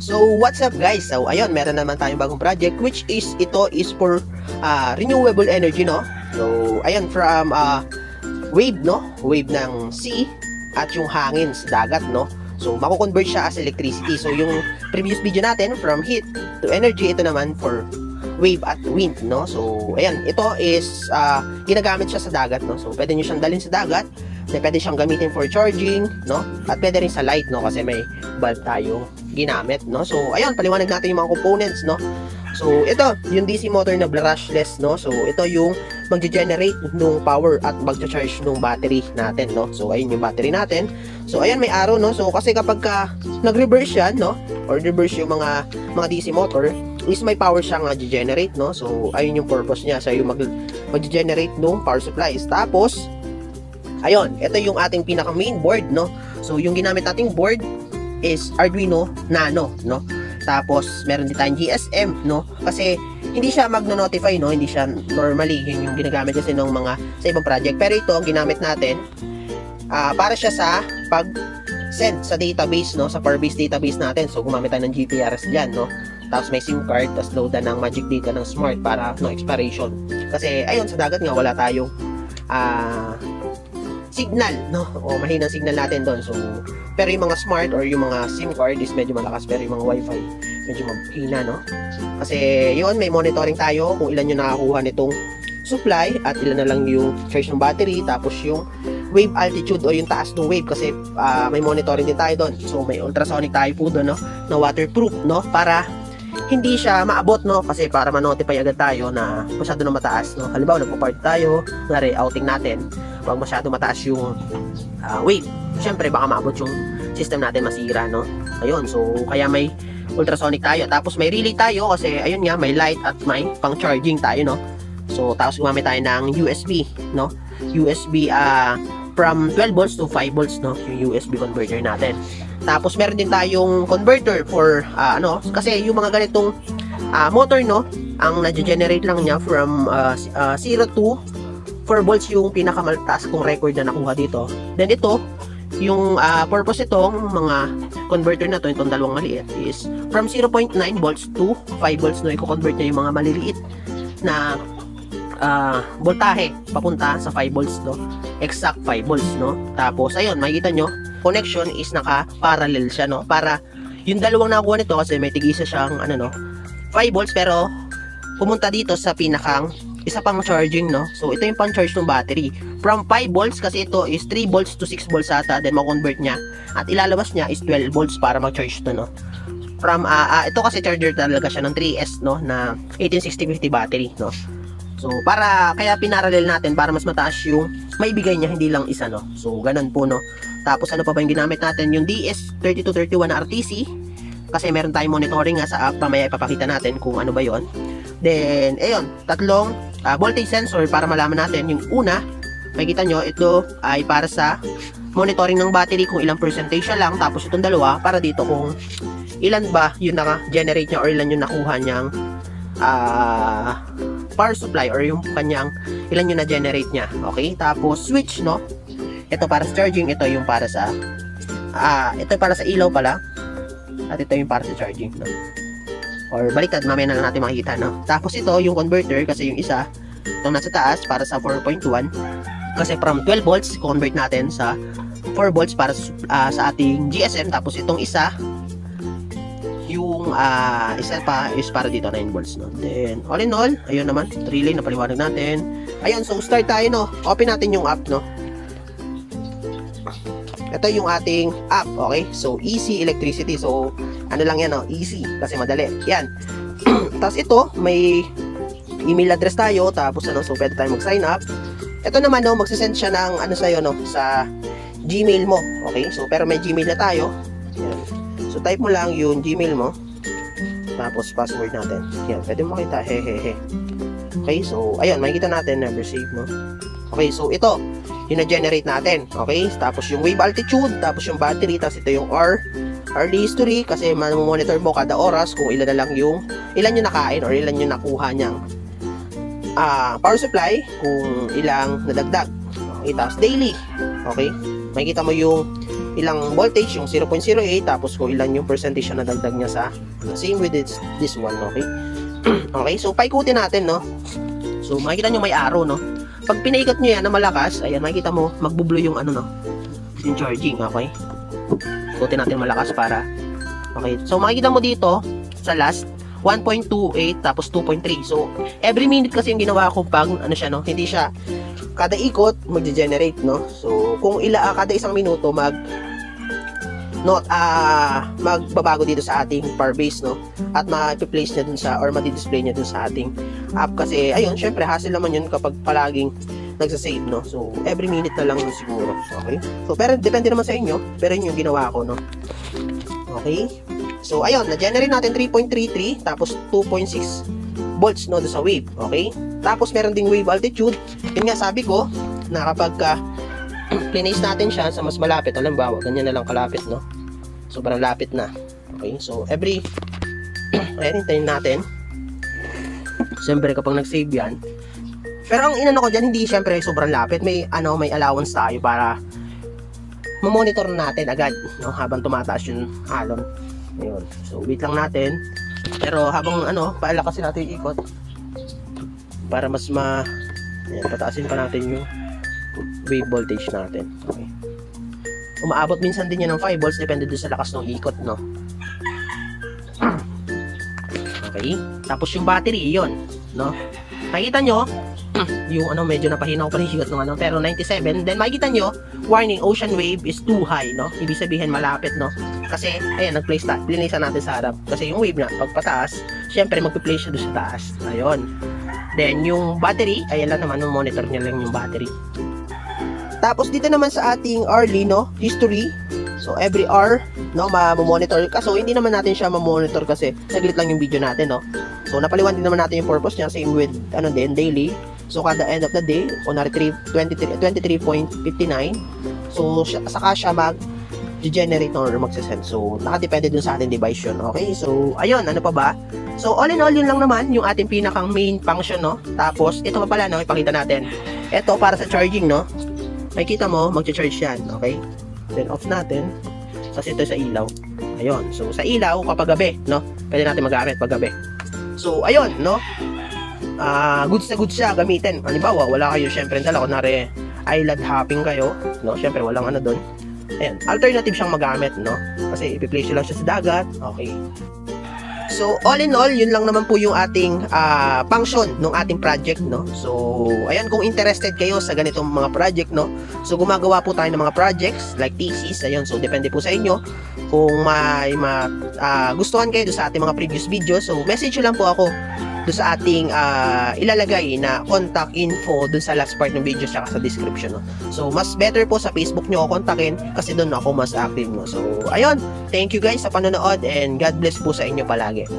So what's up guys? So ayun, meron naman tayong bagong project which is ito is for renewable energy, no? So ayun, from wave, no? Wave ng sea at yung hangin sa dagat, no? So mako-convert siya as electricity. So yung previous video natin from heat to energy, ito naman for wave at wind, no? So ayan, ito is ginagamit siya sa dagat, no? So pwede niyo siyang dalhin sa dagat. Pwede siyang gamitin for charging, no? At pwede rin sa light, no? Kasi may bulb tayo ginamit, no? So, ayun, paliwanag natin yung mga components, no? So, ito, yung DC motor na brushless, no? So, ito yung mag-generate nung power at mag-charge nung battery natin, no? So, ayun yung battery natin. So, ayun, may arrow, no? So, kasi kapag nag-reverse yan, no? Or reverse yung mga DC motor, is may power siyang mag-generate, no? So, ayun yung purpose niya. So, yung mag-generate nung power supplies. Tapos, ayun, ito yung ating pinaka main board, no? So, yung ginamit nating board is Arduino Nano, no? Tapos, meron din tayong GSM, no? Kasi, hindi siya magno-notify, no? Hindi siya normally, yun yung ginagamit kasi ng mga sa ibang project. Pero ito, ang ginamit natin, para siya sa pag-send sa database, no? Sa Firebase database natin. So, gumamit tayo ng GPRS dyan, no? Tapos may SIM card, tapos loadan ng magic data ng smart para no expiration. Kasi, ayun, sa dagat nga, wala tayong signal, no? O mahinang signal natin doon. So, pero yung mga smart or yung mga SIM card is medyo malakas, pero yung mga wifi medyo mahina, no? Kasi yun, may monitoring tayo kung ilan yung nakakuha nitong supply at ilan na lang yung charge ng battery, tapos yung wave altitude o yung taas ng wave kasi may monitoring din tayo doon. So, may ultrasonic tayo po doon, no? Na waterproof, no? Para hindi siya maabot, no? Kasi para ma-notify agad tayo na masyado na mataas, no? Halimbawa, nagpa-party tayo, ngari, outing natin, wag masyado mataas yung wave. Siyempre, baka maabot yung system natin, masira, no? Ayun, so, kaya may ultrasonic tayo. Tapos, may relay tayo kasi, ayun nga, may light at may pang-charging tayo, no? So, tapos, gumamit tayo ng USB, no? USB, from 12 volts to 5 volts, no? Yung USB converter natin. Tapos, meron din tayong converter for, kasi yung mga ganitong motor, no? Ang nag-generate lang niya from 0 to 4 volts yung pinakamataas kong record na nakuha dito. Then ito, yung purpose itong mga converter na to, itong dalawang maliit, is from 0.9 volts to 5 volts, no? I-convert niya yung mga maliliit na voltahe papunta sa 5 volts, no? Exact 5 volts, no? Tapos, ayun, makikita nyo, connection is naka-parallel siya, no? Para yung dalawang nakuha nito, kasi may tig-isa siyang, 5 volts, pero pumunta dito sa pinakang isa pang charging, no? So, ito yung pang-charge ng battery. From 5 volts, kasi ito is 3 volts to 6 volts ata, then ma-convert niya. At ilalabas niya is 12 volts para mag-charge ito, no? From, ito kasi charger talaga siya ng 3S, no? Na 18650 battery, no? So, kaya pinarallel natin para mas mataas yung maibigay niya, hindi lang isa, no? So, ganun po, no? Tapos, ano pa ba yung ginamit natin? Yung DS3231 RTC, kasi meron tayong monitoring nga sa app, mamaya ipapakita natin kung ano ba yon. Then, ayun, tatlong voltage sensor para malaman natin. Yung una, makikita nyo, ito ay para sa monitoring ng battery kung ilang percentage lang. Tapos itong dalawa, para dito kung ilan ba yung naka-generate niya or ilan yung nakuha niyang power supply or yung kanyang ilan yung na-generate niya. Okay? Tapos switch, no? Ito para sa charging, ito yung para sa ito para sa ilaw pala. At ito yung para sa charging, no? Or baliktad, mamaya na lang natin makikita, no? Tapos ito, yung converter, kasi yung isa, itong nasa taas, para sa 4.1. Kasi from 12 volts, convert natin sa 4 volts para sa ating GSM. Tapos itong isa, yung isa pa is para dito, 9 volts, no? Then, all in all, ayun naman, relay na paliwanag natin. Ayun, so start tayo, no? Open natin yung app, no? Ito yung ating app, okay? So, easy electricity. So, ano lang yan, no? Easy. Kasi madali. Yan. Tapos ito, may email address tayo. Tapos, so, pwede tayo mag-sign up. Ito naman, no? Magsasend siya ng, sa'yo, no? Sa Gmail mo. Okay? So, pero may Gmail na tayo. Yan. So, type mo lang yung Gmail mo. Tapos, password natin. Yan. Pwede mo makita. Hehehe. Okay? So, ayun. Makikita natin. Never save, no? Okay. So, ito. Yung na-generate natin. Okay? Tapos yung wave altitude, tapos yung battery, tapos ito yung hourly history kasi monitor mo kada oras kung ilan na lang yung nakain or ilan yung nakuha niyang power supply, kung ilang nadagdag. Okay? Tapos daily. Okay? Makikita mo yung ilang voltage, yung 0.08, tapos kung ilan yung percentage na nadagdag niya sa, same with this one, okay? Okay, so paikutin natin, no? So makikita nyo may arrow, no? Pag pinaikot nyo yan na malakas, ayan, makikita mo, magbublo yung ano, no? Yung charging, okay? Ikutin natin malakas para, okay? So makikita mo dito, sa last, 1.28 tapos 2.3. So, every minute kasi yung ginawa ko pag ano siya, no? Hindi siya kada ikot magge-generate, no? So, kung kada isang minuto magbabago dito sa ating power base, no? At ma-place niya dun sa or ma-display niya dun sa ating app kasi ayun, syempre hassle naman yun kapag palaging nagsa-save, no? So, every minute na lang yun siguro. Okay? So, pero depende naman sa inyo. Pero yun yung ginawa ko, no? Okay? So, ayun, na-generate natin 3.33 tapos 2.6 volts, no, sa wave, okay? Tapos, meron ding wave altitude. Yun nga, sabi ko, na kapag place natin siya sa mas malapit, halimbawa, ganyan na lang kalapit, no? Sobrang lapit na. Okay? So, ayan, hintayin natin. Siyempre, kapag nag-save yan. Pero, ang inano ko dyan, hindi siyempre sobrang lapit. May allowance tayo para mamonitor natin agad, no? Habang tumataas yung alon. Ayun. So, wait lang natin. Pero habang paalakasin natin yung ikot para mas ayan, pataasin pa natin yung wave voltage natin. Okay. Umaabot minsan din yan ng 5 volts depende din sa lakas ng ikot, no? Okay. Tapos yung battery, yun, no? Makikita nyo, yung medyo napahina ko pa rin ng pero 97. Then makikita nyo, warning, ocean wave is too high, no? Ibig sabihin malapit, no? Kasi, ayan, nag-place natin sa harap. Kasi yung wave na, pagpataas, syempre magpi-place siya doon sa taas. Ayun. Then, yung battery, ayan lang naman, monitor niya lang yung battery. Tapos, dito naman sa ating hourly, no? History. So, every hour, no? Ma-monitor. Kaso, hindi naman natin siya ma-monitor kasi saglit lang yung video natin, no? So, napaliwan din naman natin yung purpose niya. Same with, daily. So, kada end of the day, kunwari 23.59. So, saka siya mag-generate or magsasend. So, nakadepende dun sa ating device yun. Okay? So, ayun. Ano pa ba? So, all in all, yun lang naman yung ating pinakang main function, no? Tapos, ito pa pala, no? Ipakita natin. Ito, para sa charging, no? Makikita mo, mag-charge yan. Okay? Then, off natin. Kasi ito sa ilaw. Ayun. So, sa ilaw, kapag gabi, no? Pwede natin magamit pag gabi. So, ayun, no? Goods na goods siya gamitin. Halimbawa, wala kayo syempre dala, kunwari island hopping kayo, no? Syempre walang doon. Ayan, alternative siyang magamit, no? Kasi ipi-place lang siya sa dagat. Okay. So, all in all, yun lang naman po yung ating function ng ating project, no? So, ayan, kung interested kayo sa ganitong mga project, no? So, gumagawa po tayo ng mga projects like thesis, ayun. So, depende po sa inyo. Kung may gustuhan kayo sa ating mga previous videos, so, message nyo lang po ako doon sa ating ilalagay na contact info doon sa last part ng video tsaka sa description, no? So, mas better po sa Facebook nyo ako kontakin kasi doon ako mas active, no? So, ayun. Thank you guys sa panonood and God bless po sa inyo palagi.